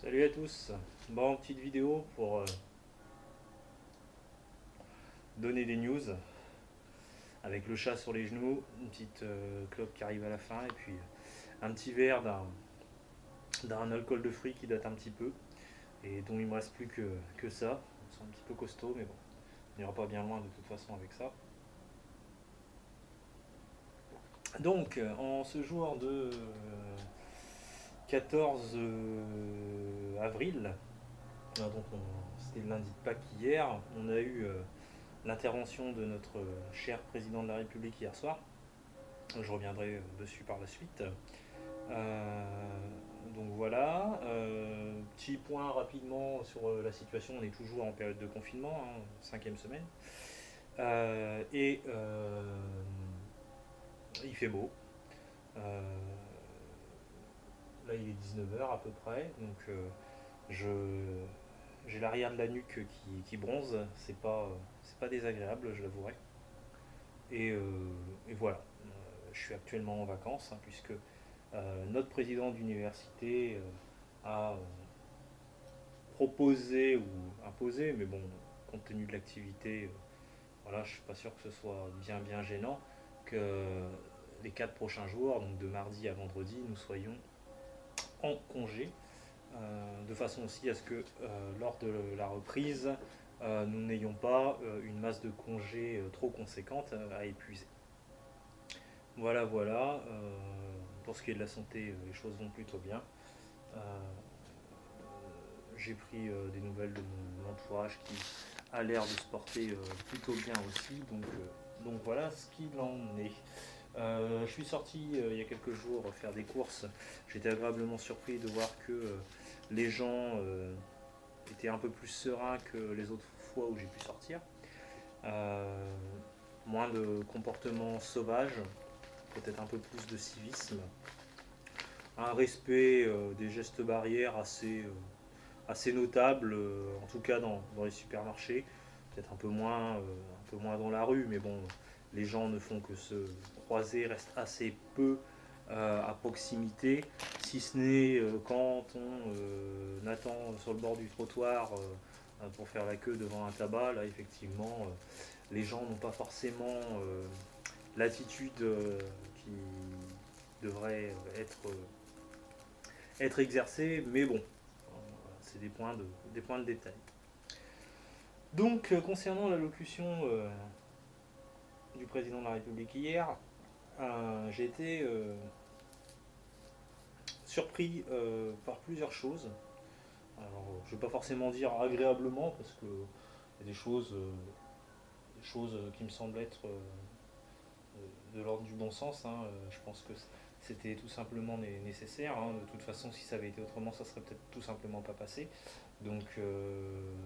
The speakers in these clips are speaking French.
Salut à tous. Bon, petite vidéo pour donner des news avec le chat sur les genoux, une petite clope qui arrive à la fin et puis un petit verre d'un alcool de fruits qui date un petit peu et dont il me reste plus que ça. C'est un petit peu costaud mais bon, on n'ira pas bien loin de toute façon avec ça. Donc, en ce jour de 14 avril, c'était le lundi de Pâques hier, on a eu l'intervention de notre cher président de la République hier soir. Je reviendrai dessus par la suite. Donc voilà. Petit point rapidement sur la situation. On est toujours en période de confinement, hein, 5e semaine. Il fait beau. Euh, Là, il est 19 h à peu près. Donc je, j'ai l'arrière de la nuque qui bronze. C'est pas désagréable, je l'avouerai. Et voilà. Je suis actuellement en vacances, hein, puisque notre président d'université a proposé ou imposé, mais bon, compte tenu de l'activité, voilà, je suis pas sûr que ce soit bien gênant que les 4 prochains jours, donc de mardi à vendredi, nous soyons en congé, de façon aussi à ce que lors de la reprise, nous n'ayons pas une masse de congés trop conséquente à épuiser. Voilà. Pour ce qui est de la santé, les choses vont plutôt bien. Euh, j'ai pris des nouvelles de mon entourage qui a l'air de se porter plutôt bien aussi. Donc voilà ce qu'il en est. Je suis sorti il y a quelques jours faire des courses. J'étais agréablement surpris de voir que les gens étaient un peu plus sereins que les autres fois où j'ai pu sortir. Euh, Moins de comportements sauvages, peut-être un peu plus de civisme, un respect des gestes barrières assez notable, en tout cas dans les supermarchés, peut-être un peu moins dans la rue, mais bon, les gens ne font que se croiser, restent assez peu à proximité, si ce n'est quand on attend sur le bord du trottoir pour faire la queue devant un tabac. Là, effectivement, les gens n'ont pas forcément l'attitude qui devrait être exercée, mais bon, c'est des points de détail. Donc, concernant l'allocution du président de la République hier, j'ai été surpris par plusieurs choses. Alors, je ne vais pas forcément dire agréablement, parce qu'il y a des choses qui me semblent être de l'ordre du bon sens, hein. Je pense que c'était tout simplement nécessaire, hein. De toute façon, si ça avait été autrement, ça serait peut-être tout simplement pas passé. Donc,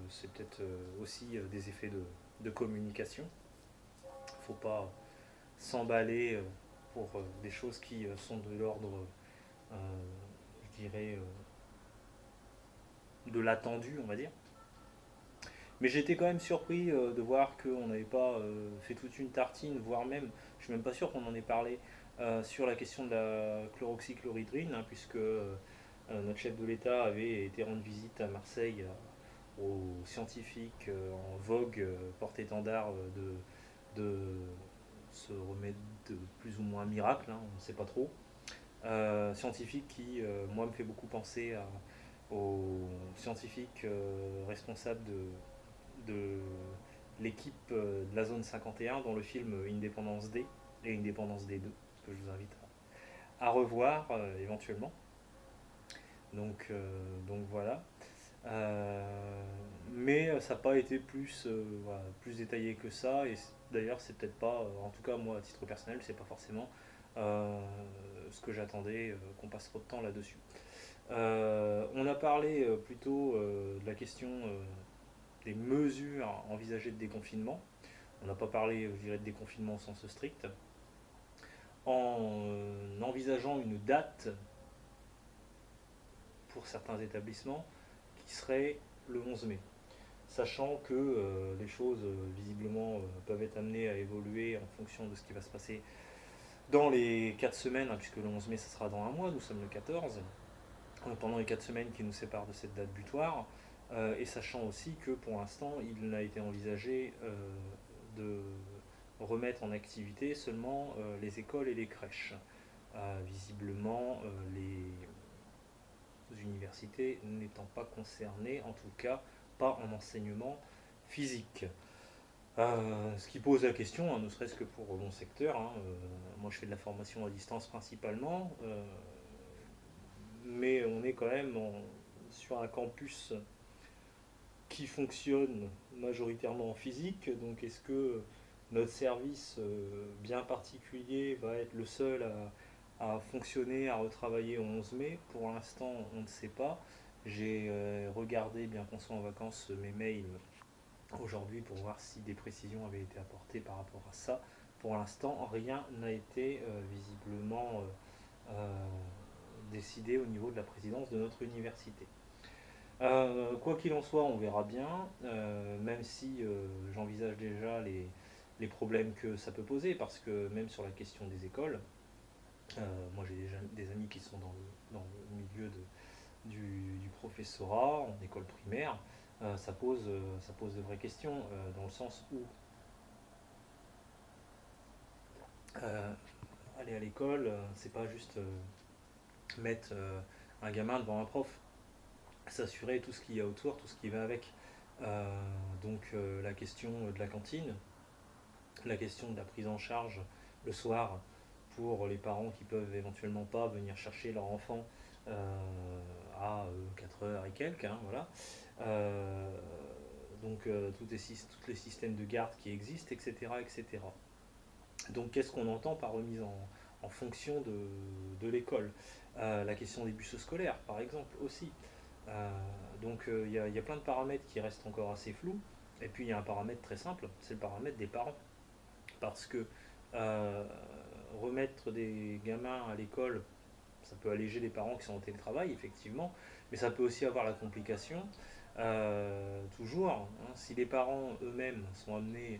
c'est peut-être aussi des effets de communication. Il ne faut pas s'emballer pour des choses qui sont de l'ordre, euh, je dirais, de l'attendu, on va dire. Mais j'étais quand même surpris de voir qu'on n'avait pas fait toute une tartine, voire même, je suis même pas sûr qu'on en ait parlé, sur la question de la chloroxychloroquine, hein, puisque notre chef de l'État avait été rendre visite à Marseille aux scientifiques en vogue, porte-étendard de ce remède de plus ou moins miracle, hein, on ne sait pas trop. Scientifique qui, moi, me fait beaucoup penser aux scientifiques responsables de l'équipe de la zone 51 dans le film Indépendance D et Indépendance D2, que je vous invite à revoir éventuellement. Donc voilà. Mais ça n'a pas été voilà, plus détaillé que ça. Et d'ailleurs, c'est peut-être pas, en tout cas moi à titre personnel, c'est pas forcément euh, ce que j'attendais, qu'on passe trop de temps là-dessus. On a parlé plutôt de la question des mesures envisagées de déconfinement. On n'a pas parlé, je dirais, de déconfinement au sens strict. En envisageant une date pour certains établissements qui serait le 11 mai. Sachant que les choses visiblement peuvent être amenées à évoluer en fonction de ce qui va se passer dans les 4 semaines, hein, puisque le 11 mai, ça sera dans un mois, nous sommes le 14. pendant les 4 semaines qui nous séparent de cette date butoir, et sachant aussi que pour l'instant, il n'a été envisagé de remettre en activité seulement les écoles et les crèches. Visiblement, les universités n'étant pas concernées, en tout cas pas en enseignement physique. Ce qui pose la question, hein, ne serait-ce que pour mon secteur, hein, moi je fais de la formation à distance principalement, mais on est quand même sur un campus qui fonctionne majoritairement en physique, donc est-ce que notre service bien particulier va être le seul à fonctionner, à retravailler au 11 mai? Pour l'instant, on ne sait pas. J'ai regardé, bien qu'on soit en vacances, mes mails aujourd'hui pour voir si des précisions avaient été apportées par rapport à ça. Pour l'instant, rien n'a été visiblement décidé au niveau de la présidence de notre université. Quoi qu'il en soit, on verra bien, même si j'envisage déjà les problèmes que ça peut poser, parce que même sur la question des écoles, moi j'ai déjà des amis qui sont dans le milieu du professorat, en école primaire, ça pose de vraies questions, dans le sens où euh, aller à l'école, c'est pas juste mettre un gamin devant un prof, s'assurer tout ce qu'il y a autour, tout ce qui va avec. La question de la cantine, la question de la prise en charge le soir pour les parents qui peuvent éventuellement pas venir chercher leur enfant à 4 heures et quelques, hein, voilà. Euh, tous les systèmes de garde qui existent, etc. etc. Donc qu'est-ce qu'on entend par remise en fonction de l'école? La question des bus scolaires, par exemple, aussi. Il y a plein de paramètres qui restent encore assez flous. Et puis il y a un paramètre très simple, c'est le paramètre des parents. Parce que euh, remettre des gamins à l'école, ça peut alléger les parents qui sont en télétravail, effectivement, mais ça peut aussi avoir la complication, toujours, hein, si les parents eux-mêmes sont amenés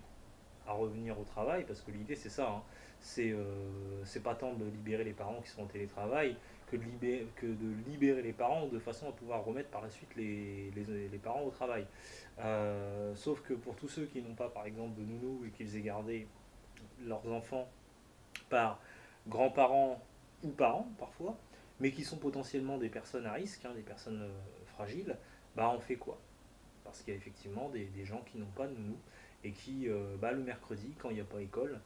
à revenir au travail, parce que l'idée c'est ça, hein, c'est pas tant de libérer les parents qui sont en télétravail que de libérer les parents de façon à pouvoir remettre par la suite les parents au travail. Sauf que pour tous ceux qui n'ont pas par exemple de nounou et qu'ils aient gardé leurs enfants par grands-parents ou parents parfois, mais qui sont potentiellement des personnes à risque, hein, des personnes fragiles, bah on fait quoi? Parce qu'il y a effectivement des gens qui n'ont pas de nounou et qui, le mercredi, quand il n'y a pas école,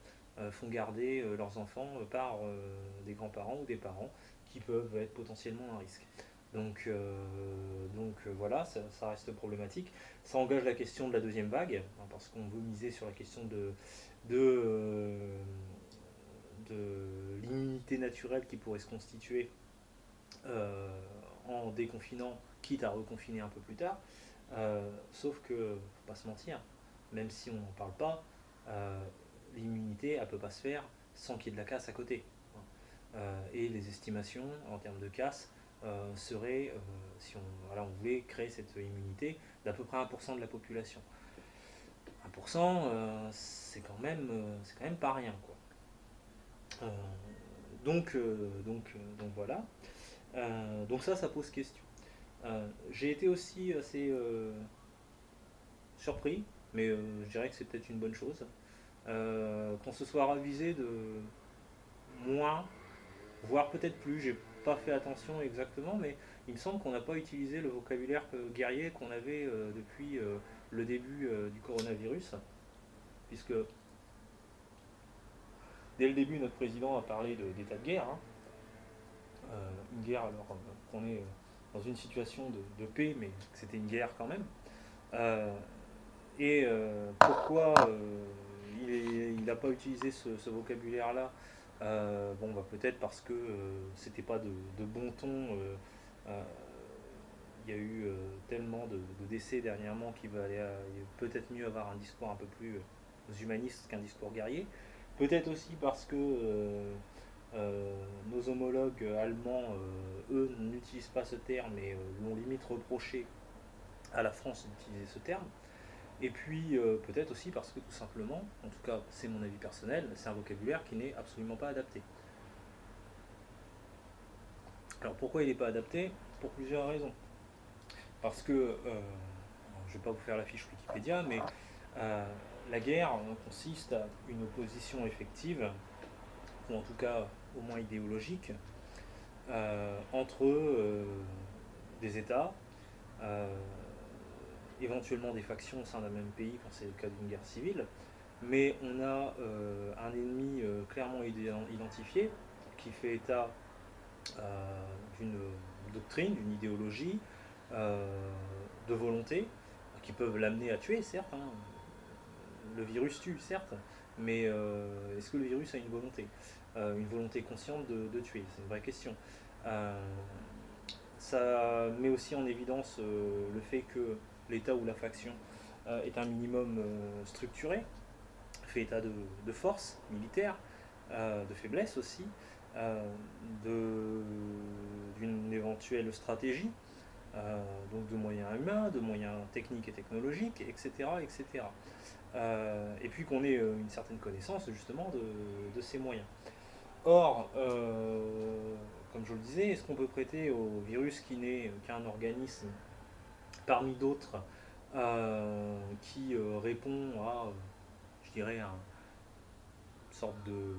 font garder leurs enfants par des grands-parents ou des parents qui peuvent être potentiellement à risque. Voilà, ça reste problématique. Ça engage la question de la deuxième vague, hein, parce qu'on veut miser sur la question de, euh, de l'immunité naturelle qui pourrait se constituer euh, en déconfinant, quitte à reconfiner un peu plus tard. Sauf que, faut pas se mentir, même si on n'en parle pas, l'immunité, elle peut pas se faire sans qu'il y ait de la casse à côté. Et les estimations en termes de casse seraient, si on voulait créer cette immunité, d'à peu près 1% de la population. 1%, c'est quand même pas rien, quoi. Euh, donc voilà. Donc ça pose question. J'ai été aussi assez surpris, mais je dirais que c'est peut-être une bonne chose, qu'on se soit ravisé de moins, voire peut-être plus, j'ai pas fait attention exactement, mais il me semble qu'on n'a pas utilisé le vocabulaire guerrier qu'on avait depuis le début du coronavirus, puisque dès le début, notre président a parlé d'état de guerre, hein. Une guerre alors qu'on est dans une situation de paix, mais que c'était une guerre quand même. Euh, Pourquoi il n'a pas utilisé ce vocabulaire-là? Peut-être parce que c'était pas de bon ton. Il y a eu tellement de décès dernièrement qu'il va aller peut-être mieux avoir un discours un peu plus humaniste qu'un discours guerrier. Peut-être aussi parce que nos homologues allemands, eux, n'utilisent pas ce terme et l'ont limite reproché à la France d'utiliser ce terme. Et puis peut-être aussi parce que tout simplement, en tout cas c'est mon avis personnel, c'est un vocabulaire qui n'est absolument pas adapté. Alors pourquoi il n'est pas adapté? Pour plusieurs raisons. Parce que, je ne vais pas vous faire la fiche Wikipédia, mais euh, la guerre consiste à une opposition effective, ou en tout cas au moins idéologique, entre des États, euh, éventuellement des factions au sein d'un même pays quand c'est le cas d'une guerre civile, mais on a un ennemi clairement identifié qui fait état d'une doctrine, d'une idéologie, euh, de volonté, qui peuvent l'amener à tuer, certes. Hein. Le virus tue, certes, mais est-ce que le virus a une volonté consciente de tuer? C'est une vraie question. Euh, Ça met aussi en évidence le fait que l'État ou la faction est un minimum structuré, fait état de force militaire, de faiblesse aussi, euh, d'une éventuelle stratégie, donc de moyens humains, de moyens techniques et technologiques, etc. etc. Et puis qu'on ait une certaine connaissance justement de ces moyens. Or, comme je le disais, est-ce qu'on peut prêter au virus qui n'est qu'un organisme parmi d'autres qui répond à, je dirais, une sorte de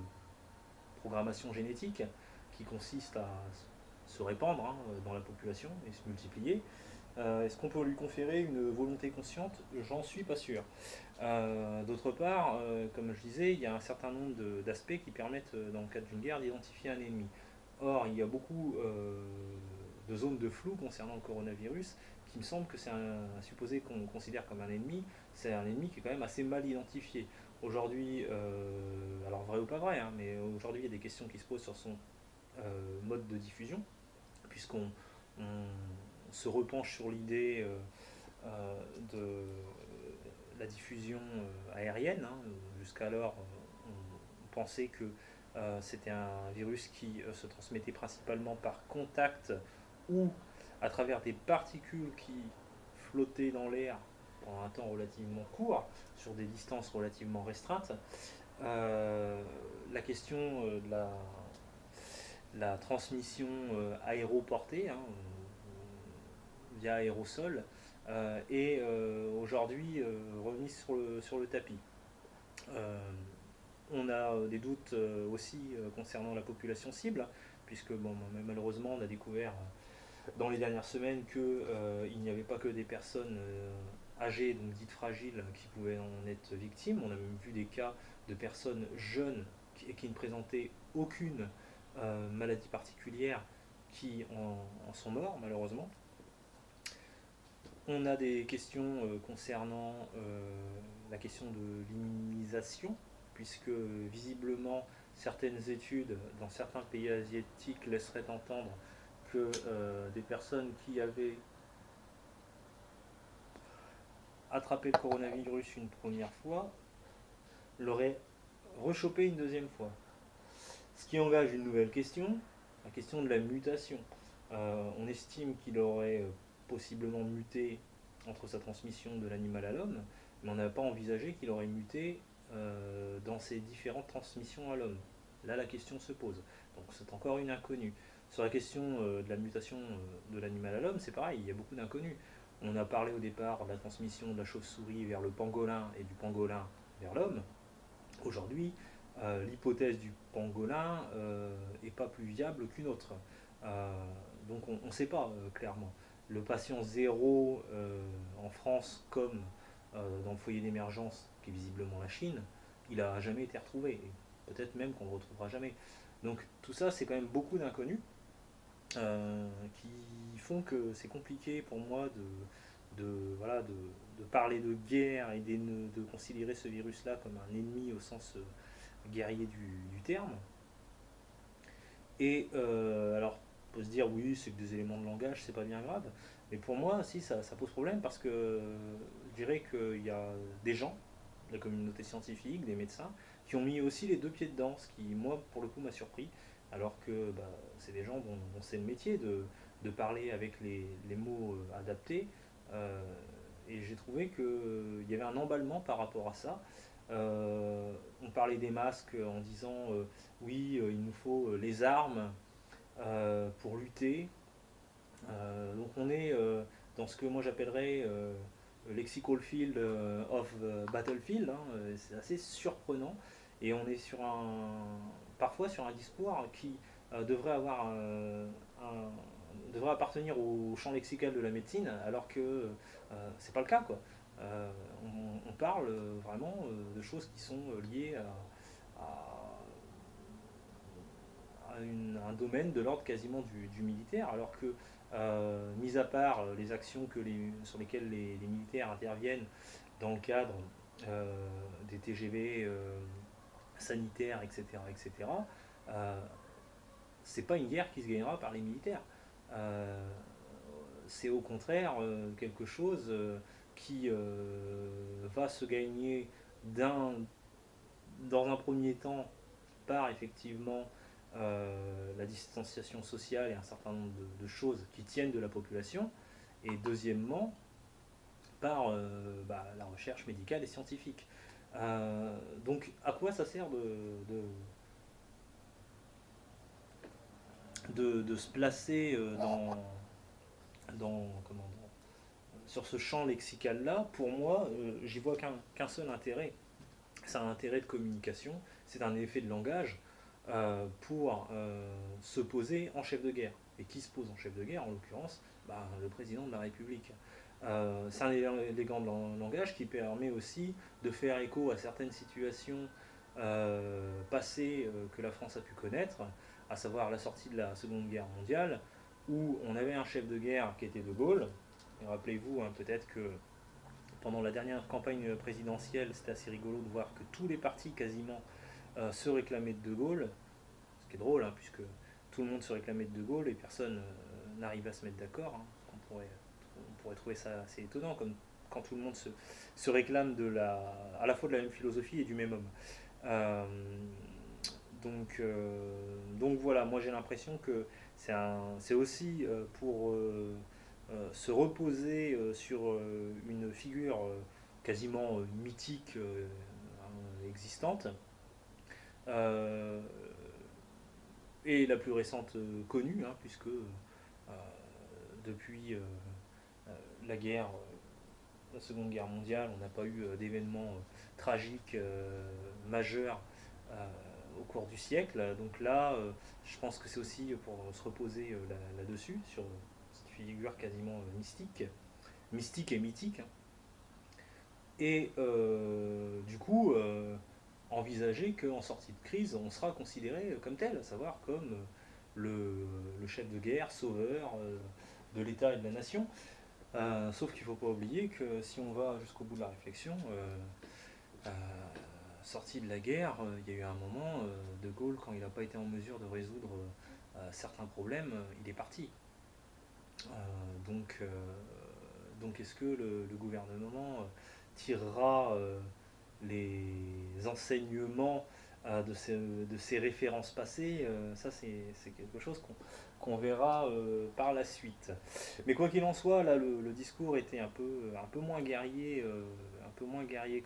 programmation génétique qui consiste à se répandre hein, dans la population et se multiplier. Est-ce qu'on peut lui conférer une volonté consciente? J'en suis pas sûr. D'autre part, comme je disais, il y a un certain nombre d'aspects qui permettent, dans le cadre d'une guerre, d'identifier un ennemi. Or, il y a beaucoup de zones de flou concernant le coronavirus qui me semble que c'est un supposé qu'on considère comme un ennemi. C'est un ennemi qui est quand même assez mal identifié. Aujourd'hui, alors vrai ou pas vrai, hein, mais aujourd'hui il y a des questions qui se posent sur son mode de diffusion, puisqu'on se repenche sur l'idée de la diffusion aérienne. Hein. Jusqu'alors, on pensait que c'était un virus qui se transmettait principalement par contact ou à travers des particules qui flottaient dans l'air pendant un temps relativement court, sur des distances relativement restreintes. La question de la transmission aéroportée, hein, via aérosol, est aujourd'hui remise sur le tapis. Euh, on a des doutes aussi concernant la population cible, puisque bon, malheureusement on a découvert dans les dernières semaines qu'il n'y avait pas que des personnes âgées, donc dites fragiles, qui pouvaient en être victimes. On a même vu des cas de personnes jeunes qui ne présentaient aucune maladie particulière qui en sont morts malheureusement. On a des questions concernant la question de l'immunisation, puisque visiblement certaines études dans certains pays asiatiques laisseraient entendre que des personnes qui avaient attrapé le coronavirus une première fois l'auraient rechopé une deuxième fois. Ce qui engage une nouvelle question, la question de la mutation. On estime qu'il aurait possiblement muté entre sa transmission de l'animal à l'homme, mais on n'a pas envisagé qu'il aurait muté dans ses différentes transmissions à l'homme. Là, la question se pose. Donc c'est encore une inconnue. Sur la question de la mutation de l'animal à l'homme, c'est pareil, il y a beaucoup d'inconnus. On a parlé au départ de la transmission de la chauve-souris vers le pangolin et du pangolin vers l'homme. Aujourd'hui, l'hypothèse du pangolin n'est pas plus viable qu'une autre. Euh, donc on ne sait pas clairement. Le patient zéro en France comme dans le foyer d'émergence, qui est visiblement la Chine, il n'a jamais été retrouvé. Et peut-être même qu'on ne le retrouvera jamais. Donc tout ça, c'est quand même beaucoup d'inconnus qui font que c'est compliqué pour moi voilà, de parler de guerre et de considérer ce virus-là comme un ennemi au sens guerrier du terme. Et alors, on peut se dire, oui, c'est que des éléments de langage, c'est pas bien grave. Mais pour moi, si, ça pose problème parce que je dirais qu'il y a des gens, de la communauté scientifique, des médecins, qui ont mis aussi les deux pieds dedans, ce qui, moi, pour le coup, m'a surpris. Alors que bah, c'est des gens dont c'est le métier de parler avec les mots adaptés. Euh, et j'ai trouvé qu'il y avait un emballement par rapport à ça. On parlait des masques en disant oui, il nous faut les armes pour lutter. Donc on est dans ce que moi j'appellerais lexical field of battlefield, hein, c'est assez surprenant, et on est parfois sur un discours qui devrait devrait appartenir au champ lexical de la médecine, alors que c'est pas le cas, quoi. On parle vraiment de choses qui sont liées à, un domaine de l'ordre quasiment du militaire, alors que, mis à part les actions sur lesquelles les militaires interviennent dans le cadre des TGV sanitaires, etc., etc., euh, c'est pas une guerre qui se gagnera par les militaires. Euh, c'est au contraire quelque chose qui va se gagner d'un, dans un premier temps par effectivement la distanciation sociale et un certain nombre de choses qui tiennent de la population, et deuxièmement par la recherche médicale et scientifique. Donc à quoi ça sert de se placer sur ce champ lexical-là? Pour moi, j'y vois qu'un seul intérêt. C'est un intérêt de communication, c'est un effet de langage pour se poser en chef de guerre. Et qui se pose en chef de guerre, en l'occurrence le président de la République. C'est un élégant langage qui permet aussi de faire écho à certaines situations passées que la France a pu connaître, à savoir la sortie de la Seconde Guerre mondiale, où on avait un chef de guerre qui était De Gaulle. Et rappelez-vous peut-être que pendant la dernière campagne présidentielle, c'était assez rigolo de voir que tous les partis quasiment se réclamaient de De Gaulle, ce qui est drôle, puisque tout le monde se réclamait de De Gaulle et personne n'arrivait à se mettre d'accord. On pourrait trouver ça assez étonnant, comme quand tout le monde se réclame à la fois de la même philosophie et du même homme. Euh, donc voilà, moi j'ai l'impression que c'est aussi pour se reposer sur une figure quasiment mythique existante, euh, et la plus récente connue, puisque depuis la guerre, la Seconde Guerre mondiale, on n'a pas eu d'événements tragiques majeurs au cours du siècle. Donc là, je pense que c'est aussi pour se reposer là-dessus, sur cette figure quasiment mystique et mythique. Et du coup, envisager qu'en sortie de crise, on sera considéré comme tel, à savoir comme le chef de guerre, sauveur de l'État et de la nation. Sauf qu'il ne faut pas oublier que si on va jusqu'au bout de la réflexion, euh, sorti de la guerre, il y a eu un moment, De Gaulle, quand il n'a pas été en mesure de résoudre certains problèmes, il est parti. Euh, donc, euh, donc est-ce que le gouvernement tirera les enseignements de ces références passées? Ça, c'est quelque chose qu'on verra par la suite. Mais quoi qu'il en soit, là, le discours était un peu moins guerrier,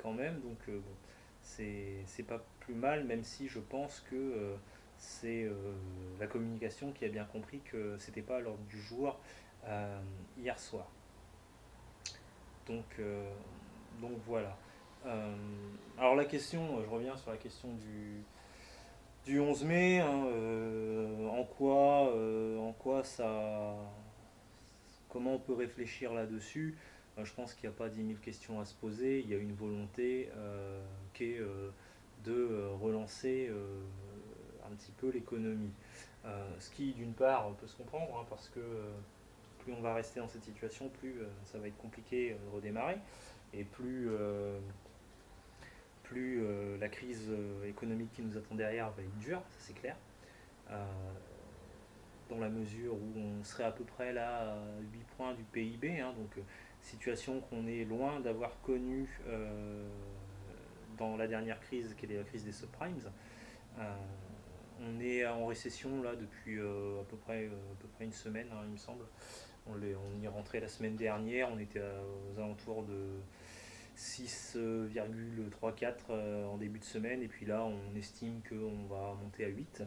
quand même. Donc, bon, c'est pas plus mal, même si je pense que c'est la communication qui a bien compris que c'était pas à l'ordre du jour hier soir. Donc, euh, donc voilà. Euh, alors la question, je reviens sur la question du 11 mai, en quoi ça, comment on peut réfléchir là-dessus? Je pense qu'il n'y a pas 10 000 questions à se poser. Il y a une volonté qui est de relancer un petit peu l'économie. Ce qui, d'une part, peut se comprendre, parce que plus on va rester dans cette situation, plus ça va être compliqué de redémarrer, et plus la crise économique qui nous attend derrière va être dure, ça c'est clair. Euh, dans la mesure où on serait à peu près là à 8 points du PIB, donc situation qu'on est loin d'avoir connue dans la dernière crise, qui est la crise des subprimes. Euh, on est en récession là depuis à peu près une semaine, il me semble. On y est rentré la semaine dernière, on était aux alentours de 6,34 en début de semaine, et puis là on estime qu'on va monter à 8.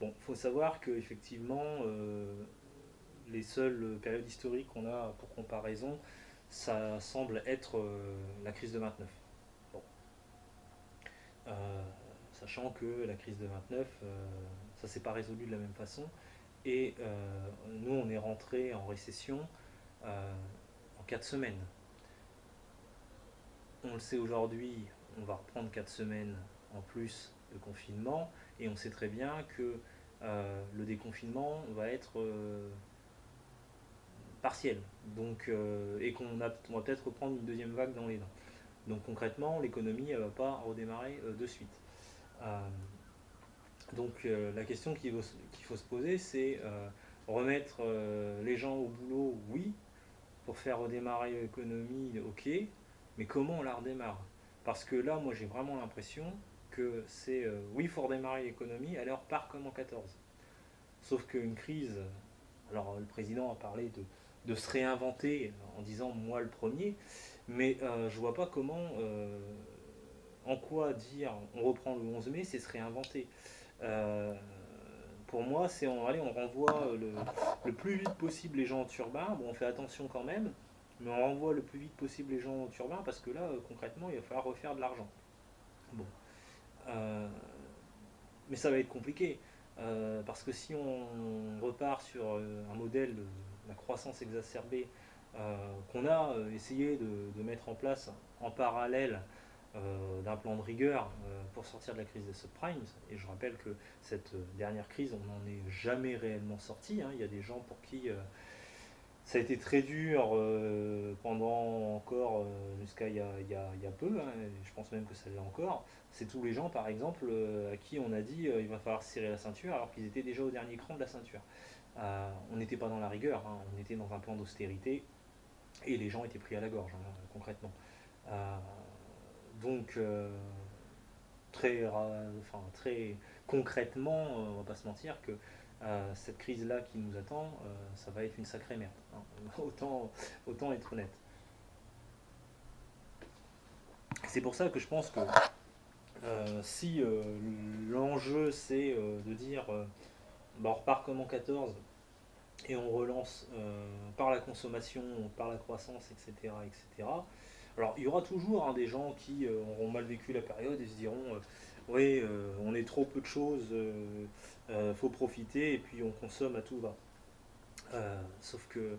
Bon, il faut savoir que effectivement, les seules périodes historiques qu'on a pour comparaison, ça semble être la crise de 29. Bon. Euh, Sachant que la crise de 29, ça s'est pas résolu de la même façon. Et nous, on est rentré en récession euh, en 4 semaines. On le sait aujourd'hui, on va reprendre 4 semaines en plus de confinement, et on sait très bien que le déconfinement va être partiel, donc, et on va peut-être reprendre une deuxième vague dans les dents. Donc concrètement, l'économie ne va pas redémarrer de suite. Euh, donc la question qu'il faut se poser, c'est remettre les gens au boulot, oui, pour faire redémarrer l'économie, ok, mais comment on la redémarre? Parce que là, moi, j'ai vraiment l'impression que c'est, oui, il faut redémarrer l'économie, elle repart comme en 14. Sauf qu'une crise, alors le président a parlé de se réinventer en disant moi le premier, mais je vois pas comment, en quoi dire on reprend le 11 mai, c'est se réinventer. Euh, pour moi, c'est allez, on renvoie le plus vite possible les gens en turbin. Bon, on fait attention quand même, mais on renvoie le plus vite possible les gens en turbin parce que là, concrètement, il va falloir refaire de l'argent. Bon. Euh, mais ça va être compliqué. Parce que si on repart sur un modèle de la croissance exacerbée qu'on a essayé de mettre en place en parallèle d'un plan de rigueur pour sortir de la crise des subprimes. Et je rappelle que cette dernière crise, on n'en est jamais réellement sorti. Hein. Il y a des gens pour qui ça a été très dur pendant encore jusqu'à il y a peu. Hein, et je pense même que ça l'est encore. C'est tous les gens, par exemple, à qui on a dit il va falloir serrer la ceinture alors qu'ils étaient déjà au dernier cran de la ceinture. On n'était pas dans la rigueur, hein, on était dans un plan d'austérité et les gens étaient pris à la gorge, hein, concrètement. Euh, donc, très concrètement, on va pas se mentir que cette crise-là qui nous attend, ça va être une sacrée merde. Hein. Autant être honnête. C'est pour ça que je pense que si l'enjeu c'est de dire bah, on repart comme en 14 et on relance par la consommation, par la croissance, etc. etc. Alors il y aura toujours hein, des gens qui auront mal vécu la période et se diront oui, on est trop peu de choses, faut profiter et puis on consomme à tout va. Sauf que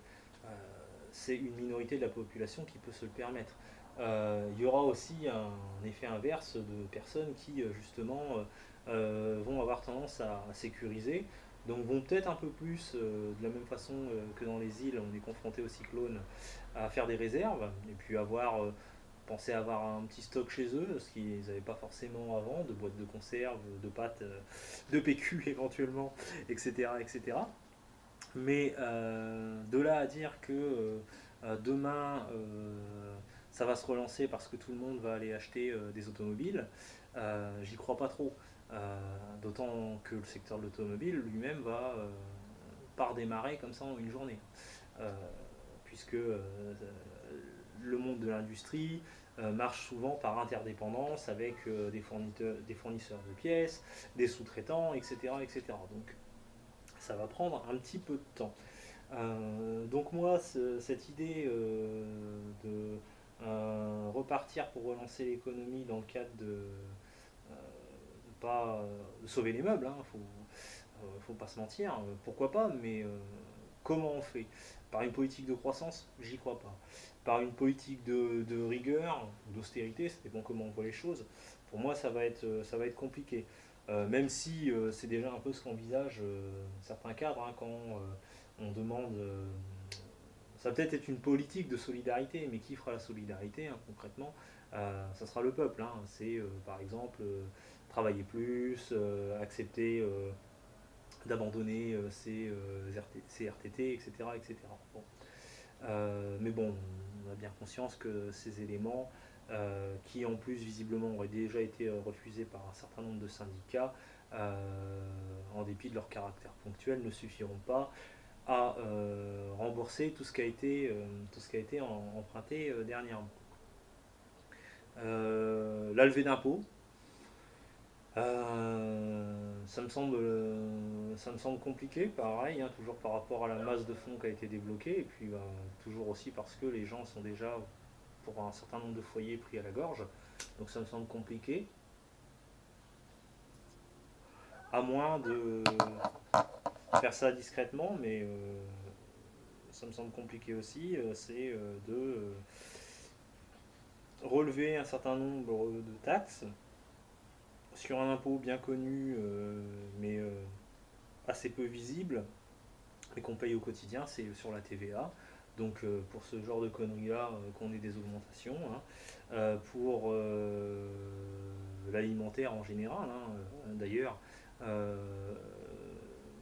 c'est une minorité de la population qui peut se le permettre. Il y aura aussi un effet inverse de personnes qui justement vont avoir tendance à sécuriser, donc vont peut-être un peu plus, de la même façon que dans les îles, on est confronté aux cyclones, à faire des réserves, et puis penser à avoir un petit stock chez eux, ce qu'ils n'avaient pas forcément avant, de boîtes de conserve, de pâtes, de PQ éventuellement, etc. etc. Mais de là à dire que demain ça va se relancer parce que tout le monde va aller acheter des automobiles, j'y crois pas trop. D'autant que le secteur de l'automobile lui-même va pas redémarrer comme ça en une journée. Euh, Puisque le monde de l'industrie marche souvent par interdépendance avec des fournisseurs de pièces, des sous-traitants, etc., etc. Donc ça va prendre un petit peu de temps. Donc moi, cette idée de repartir pour relancer l'économie dans le cadre de pas de sauver les meubles, hein, faut pas se mentir, pourquoi pas, mais comment on fait? Par une politique de croissance, j'y crois pas. Par une politique de rigueur, d'austérité, ça dépend comment on voit les choses. Pour moi, ça va être compliqué. Même si c'est déjà un peu ce qu'envisagent certains cadres hein, quand on demande. Ça va peut-être être une politique de solidarité, mais qui fera la solidarité hein, concrètement? Ça sera le peuple. Hein. C'est par exemple travailler plus, accepter d'abandonner ses RTT, etc. etc. Bon. Mais bon, on a bien conscience que ces éléments, qui en plus visiblement auraient déjà été refusés par un certain nombre de syndicats, en dépit de leur caractère ponctuel, ne suffiront pas à rembourser tout ce qui a été emprunté dernièrement. La levée d'impôts, Ça me semble compliqué, pareil, hein, toujours par rapport à la masse de fonds qui a été débloquée, et puis toujours aussi parce que les gens sont déjà, pour un certain nombre de foyers, pris à la gorge. Donc ça me semble compliqué, à moins de faire ça discrètement, mais ça me semble compliqué aussi, c'est de relever un certain nombre de taxes sur un impôt bien connu, mais assez peu visible, et qu'on paye au quotidien, c'est sur la TVA. Donc pour ce genre de conneries-là, qu'on ait des augmentations, hein. Pour l'alimentaire en général, hein, d'ailleurs, euh,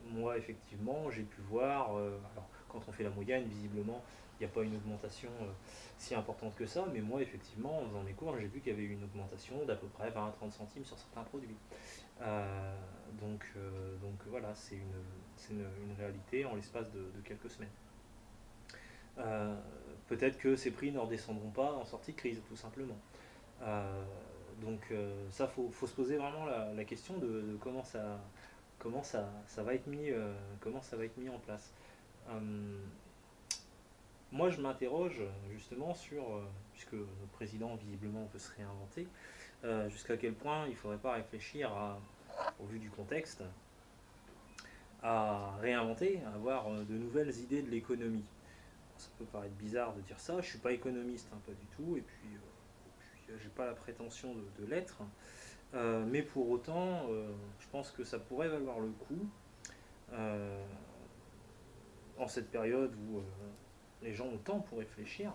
moi effectivement j'ai pu voir, alors quand on fait la moyenne, visiblement il n'y a pas une augmentation si importante que ça, mais moi effectivement en faisant mes cours j'ai vu qu'il y avait eu une augmentation d'à peu près 20 à 30 centimes sur certains produits. Donc voilà, une réalité en l'espace de quelques semaines. Euh, Peut-être que ces prix ne redescendront pas en sortie de crise, tout simplement. Euh, ça, faut se poser vraiment la question de comment ça va être mis, comment ça va être mis en place. Euh, Moi, je m'interroge justement sur, puisque notre président visiblement veut se réinventer, jusqu'à quel point il ne faudrait pas réfléchir au vu du contexte, à réinventer, à avoir de nouvelles idées de l'économie. Ça peut paraître bizarre de dire ça, je ne suis pas économiste, hein, pas du tout, et puis, j'ai pas la prétention de l'être, mais pour autant, je pense que ça pourrait valoir le coup, euh, en cette période où les gens ont le temps pour réfléchir,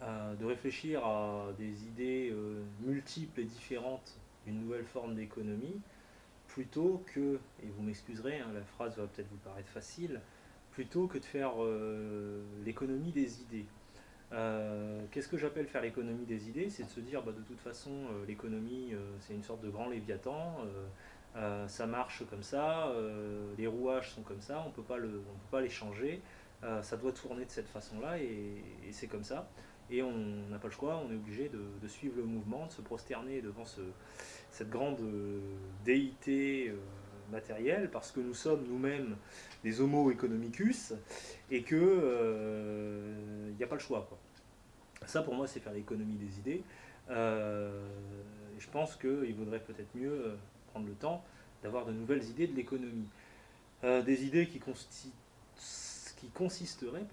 de réfléchir à des idées multiples et différentes d'une nouvelle forme d'économie, plutôt que, et vous m'excuserez, hein, la phrase va peut-être vous paraître facile, plutôt que de faire l'économie des idées. Qu'est-ce que j'appelle faire l'économie des idées? C'est de se dire, bah, de toute façon, l'économie, c'est une sorte de grand léviathan, ça marche comme ça, les rouages sont comme ça, on peut pas les changer, ça doit tourner de cette façon-là, et c'est comme ça. Et on n'a pas le choix, on est obligé de suivre le mouvement, de se prosterner devant cette grande déité matérielle, parce que nous sommes nous-mêmes des homo economicus, et que il n'y a pas le choix, quoi. Ça, pour moi, c'est faire l'économie des idées. Euh, je pense qu'il vaudrait peut-être mieux prendre le temps d'avoir de nouvelles idées de l'économie. Des idées qui consisteraient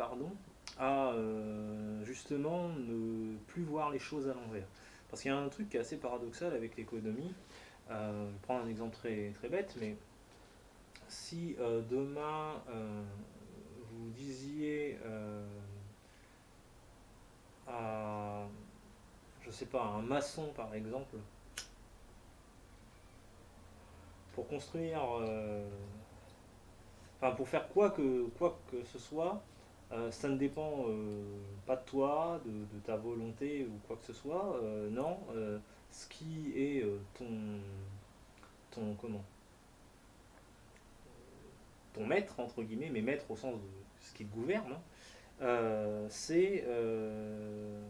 à justement ne plus voir les choses à l'envers. Parce qu'il y a un truc qui est assez paradoxal avec l'économie. Je vais prendre un exemple très, très bête, mais si demain vous disiez à, je sais pas, un maçon par exemple, pour construire, enfin pour faire quoi que ce soit, ça ne dépend pas de toi, de ta volonté ou quoi que ce soit, non. Ce qui est comment, ton maître entre guillemets, mais maître au sens de ce qui te gouverne, hein, c'est euh,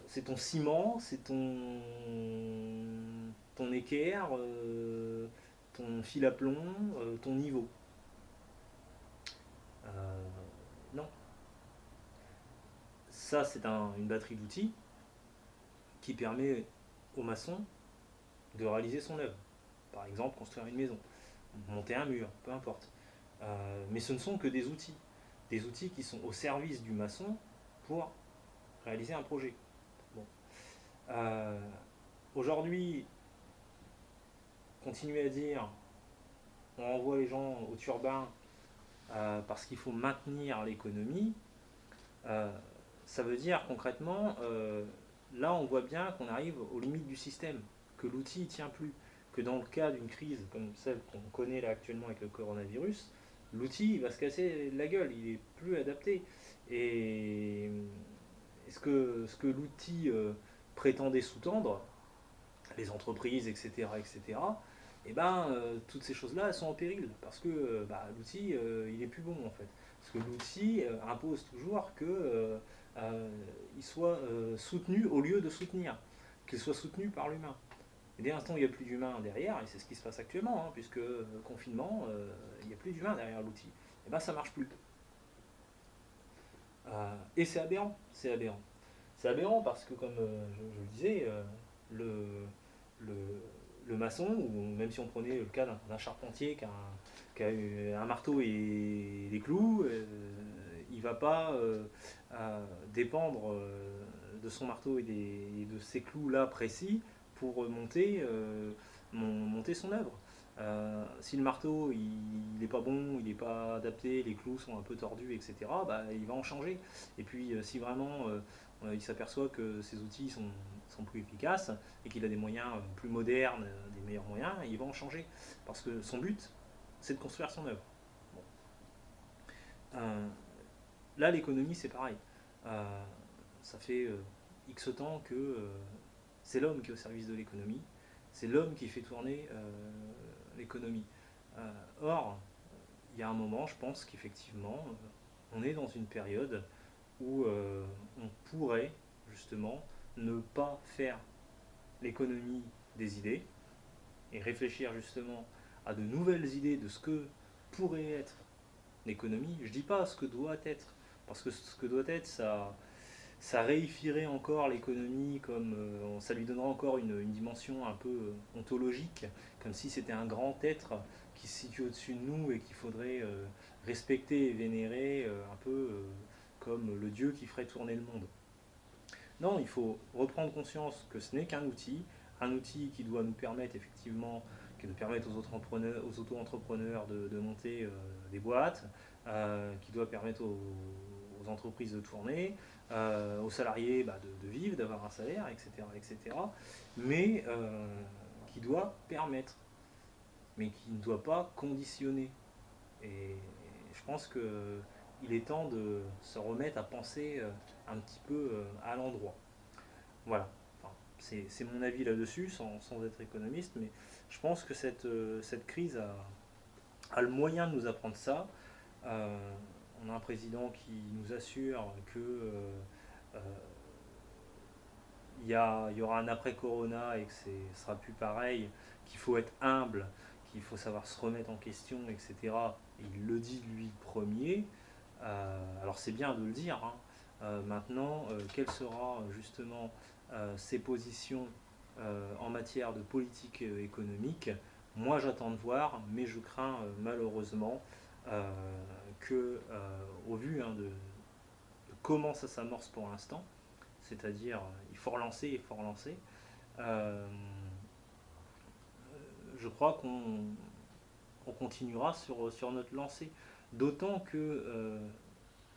c'est ton ciment, c'est ton équerre, ton fil à plomb, ton niveau. Euh, non, ça c'est une batterie d'outils qui permet au maçon de réaliser son œuvre. Par exemple, construire une maison, monter un mur, peu importe. Mais ce ne sont que des outils qui sont au service du maçon pour réaliser un projet. Bon. Euh, Aujourd'hui, continuer à dire on envoie les gens au turbin parce qu'il faut maintenir l'économie, euh, ça veut dire concrètement, là on voit bien qu'on arrive aux limites du système, que l'outil ne tient plus, que dans le cas d'une crise comme celle qu'on connaît là actuellement avec le coronavirus, l'outil va se casser la gueule, il est plus adapté. Et ce que l'outil prétendait sous-tendre, les entreprises, etc., etc., et ben, toutes ces choses-là, elles sont en péril, parce que bah, l'outil, il est plus bon, en fait. Parce que l'outil impose toujours que il soit soutenu au lieu de soutenir. qu'il soit soutenu par l'humain. Et dès l'instant où il n'y a plus d'humain derrière, et c'est ce qui se passe actuellement, hein, puisque confinement, il n'y a plus d'humain derrière l'outil, et ben ça marche plus. Et c'est aberrant, c'est aberrant. C'est aberrant parce que, comme je le disais, le, le, le maçon, ou même si on prenait le cas d'un charpentier qui a un marteau et des clous, il ne va pas dépendre de son marteau et de ces clous-là précis pour monter son œuvre. Si le marteau il n'est pas bon, il n'est pas adapté, les clous sont un peu tordus, etc., bah, il va en changer. Et puis si vraiment il s'aperçoit que ces outils sont plus efficaces et qu'il a des moyens plus modernes, des meilleurs moyens, il va en changer. Parce que son but, c'est de construire son œuvre. Bon. Là, l'économie, c'est pareil. Euh, Ça fait X temps que c'est l'homme qui est au service de l'économie, c'est l'homme qui fait tourner l'économie. Or, il y a un moment, je pense qu'effectivement, on est dans une période où on pourrait justement ne pas faire l'économie des idées et réfléchir justement à de nouvelles idées de ce que pourrait être l'économie. Je ne dis pas ce que doit être, parce que ce que doit être, ça réifierait encore l'économie, comme ça lui donnera encore une dimension un peu ontologique, comme si c'était un grand être qui se situe au-dessus de nous et qu'il faudrait respecter et vénérer un peu comme le Dieu qui ferait tourner le monde. Non, il faut reprendre conscience que ce n'est qu'un outil qui doit nous permettre effectivement, qui doit permettre aux auto-entrepreneurs de monter des boîtes, qui doit permettre aux entreprises de tourner, aux salariés de vivre, d'avoir un salaire, etc., etc., mais qui doit permettre, mais qui ne doit pas conditionner. Et je pense qu'il est temps de se remettre à penser un petit peu à l'endroit. Voilà. Enfin, c'est mon avis là-dessus, sans être économiste, mais je pense que cette crise a le moyen de nous apprendre ça. Euh, on a un président qui nous assure que euh, il y aura un après-corona et que ce sera plus pareil, qu'il faut être humble, qu'il faut savoir se remettre en question, etc. Et il le dit lui premier. Alors c'est bien de le dire, hein. Maintenant, quelles seront justement ses positions en matière de politique économique? Moi j'attends de voir, mais je crains malheureusement euh, que, au vu hein, de comment ça s'amorce pour l'instant, c'est-à-dire il faut relancer, il faut relancer, euh, je crois qu'on continuera sur notre lancée. D'autant que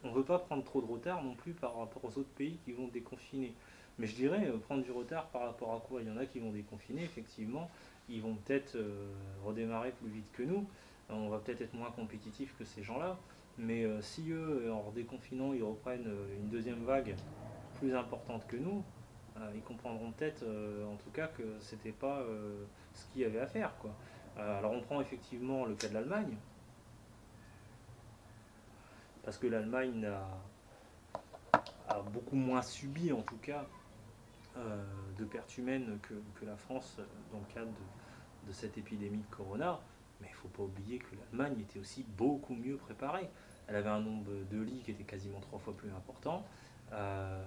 on ne veut pas prendre trop de retard non plus par rapport aux autres pays qui vont déconfiner. Mais je dirais prendre du retard par rapport à quoi? Il y en a qui vont déconfiner, effectivement. Ils vont peut-être redémarrer plus vite que nous. On va peut-être être moins compétitif que ces gens-là. Mais si eux, en redéconfinant, ils reprennent une deuxième vague plus importante que nous, ils comprendront peut-être en tout cas que c'était pas ce qu'il y avait à faire, quoi. Alors on prend effectivement le cas de l'Allemagne, parce que l'Allemagne a beaucoup moins subi en tout cas de pertes humaines que la France dans le cadre de cette épidémie de Corona. Mais il ne faut pas oublier que l'Allemagne était aussi beaucoup mieux préparée. Elle avait un nombre de lits qui était quasiment 3 fois plus important euh,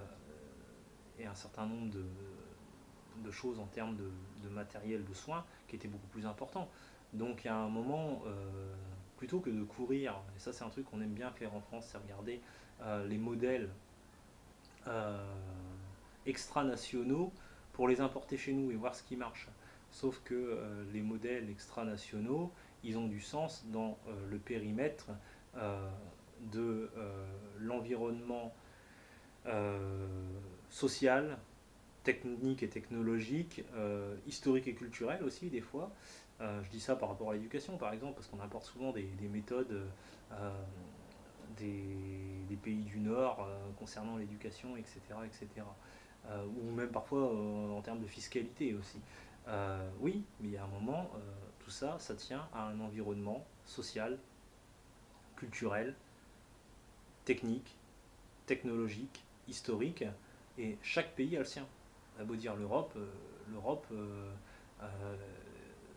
et un certain nombre de choses en termes de matériel de soins qui étaient beaucoup plus importants. Donc il y a un moment, plutôt que de courir, et ça c'est un truc qu'on aime bien faire en France, c'est regarder les modèles euh, extranationaux pour les importer chez nous et voir ce qui marche. Sauf que les modèles extranationaux, ils ont du sens dans le périmètre euh, de l'environnement euh, social, technique et technologique, historique et culturel aussi des fois. Je dis ça par rapport à l'éducation par exemple, parce qu'on apporte souvent des méthodes des pays du Nord concernant l'éducation, etc. etc. Ou même parfois en termes de fiscalité aussi. Oui, mais il y a un moment, tout ça, ça tient à un environnement social, culturel, technique, technologique, historique, et chaque pays a le sien. a beau dire l'Europe,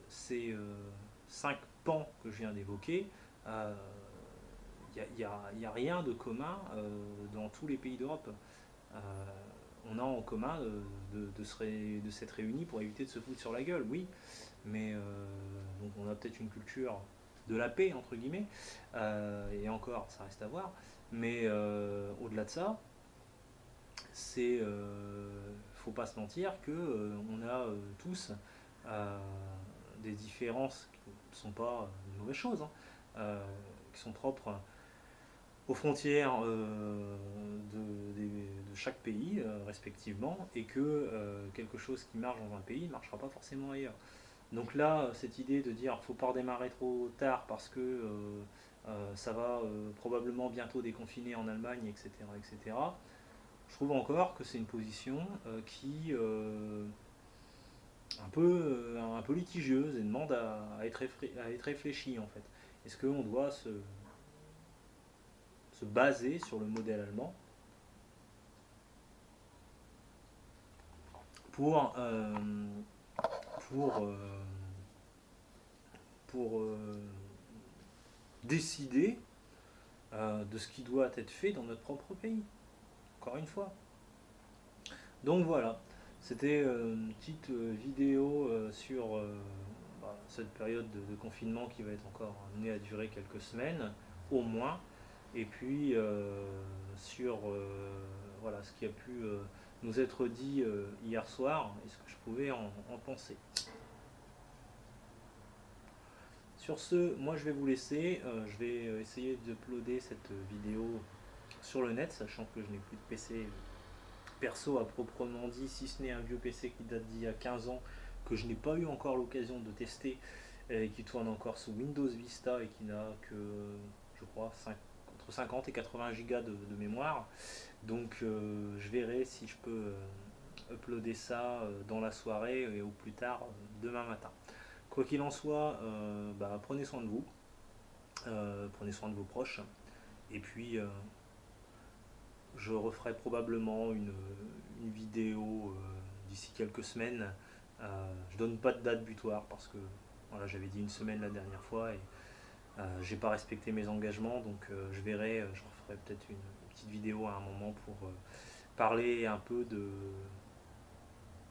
ces 5 pans que je viens d'évoquer, il n'y a rien de commun dans tous les pays d'Europe. Euh, on a en commun de s'être réunis pour éviter de se foutre sur la gueule, oui, mais donc on a peut-être une culture de la paix, entre guillemets, et encore, ça reste à voir, mais au-delà de ça, c'est, faut pas se mentir que on a tous euh, des différences qui ne sont pas une mauvaise chose, hein, qui sont propres aux frontières de chaque pays respectivement, et que quelque chose qui marche dans un pays ne marchera pas forcément ailleurs. Donc là, cette idée de dire faut pas redémarrer trop tard parce que ça va probablement bientôt déconfiner en Allemagne, etc., etc., je trouve encore que c'est une position qui un peu litigieuse et demande à être réfléchie en fait. Est-ce qu'on doit se baser sur le modèle allemand pour, pour, pour décider de ce qui doit être fait dans notre propre pays, encore une fois. Donc voilà, c'était une petite vidéo sur cette période de confinement qui va être encore amenée à durer quelques semaines, au moins, et puis sur voilà, ce qui a pu nous être dit hier soir et ce que je pouvais en penser. Sur ce, moi je vais vous laisser, je vais essayer d'uploader cette vidéo sur le net, sachant que je n'ai plus de PC perso à proprement dit, si ce n'est un vieux PC qui date d'il y a 15 ans, que je n'ai pas eu encore l'occasion de tester, et qui tourne encore sous Windows Vista et qui n'a que, je crois, entre 50 et 80 gigas de mémoire. Donc je verrai si je peux uploader ça dans la soirée et au plus tard demain matin. Quoi qu'il en soit, prenez soin de vous, prenez soin de vos proches, et puis je referai probablement une vidéo d'ici quelques semaines. Je donne pas de date butoir parce que voilà, j'avais dit une semaine la dernière fois et j'ai pas respecté mes engagements, donc je verrai, je referai peut-être une petite vidéo à un moment pour parler un peu de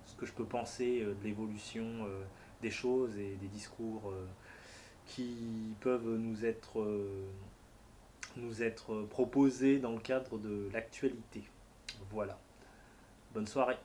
ce que je peux penser de l'évolution des choses et des discours qui peuvent nous être proposés dans le cadre de l'actualité. Voilà. Bonne soirée.